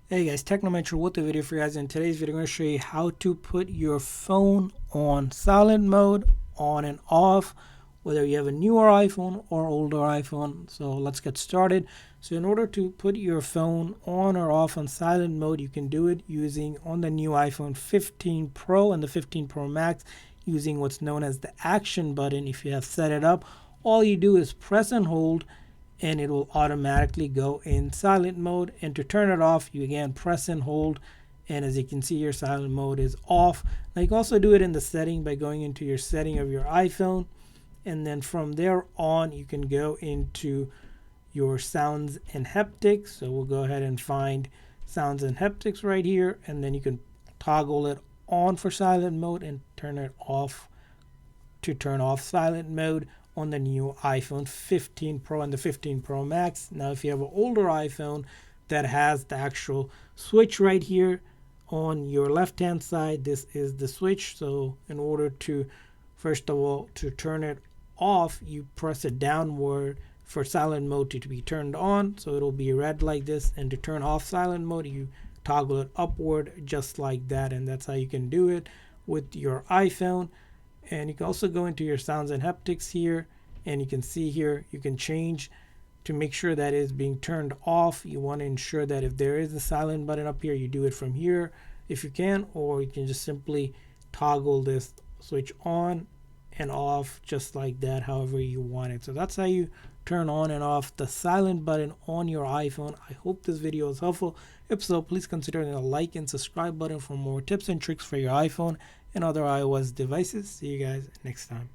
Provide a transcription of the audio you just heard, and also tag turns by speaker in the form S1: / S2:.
S1: Hey guys, Technomentary with the video for you guys. In today's video, I'm going to show you how to put your phone on silent mode, on and off, whether you have a newer iPhone or older iPhone. So let's get started. So in order to put your phone on or off on silent mode, you can do it using on the new iPhone 15 Pro and the 15 Pro Max using what's known as the action button. If you have set it up, all you do is press and hold and it will automatically go in silent mode. And to turn it off, you again press and hold, and as you can see, your silent mode is off. Now you can also do it in the setting by going into your setting of your iPhone, and then from there on you can go into your sounds and haptics. So we'll go ahead and find sounds and haptics right here, and then you can toggle it on for silent mode and turn it off to turn off silent mode on the new iPhone 15 Pro and the 15 Pro Max. Now if you have an older iPhone that has the actual switch right here on your left hand side, this is the switch. So in order to, first of all, to turn it off, you press it downward for silent mode to be turned on, so it'll be red like this, and to turn off silent mode you toggle it upward just like that. And that's how you can do it with your iPhone. And you can also go into your sounds and haptics here, and you can see here you can change to make sure that it's being turned off. You want to ensure that if there is a silent button up here, you do it from here if you can, or you can just simply toggle this switch on and off just like that, however you want it. So that's how you turn on and off the silent button on your iPhone. I hope this video is helpful. If so, please consider hitting the like and subscribe button for more tips and tricks for your iPhone and other iOS devices. See you guys next time.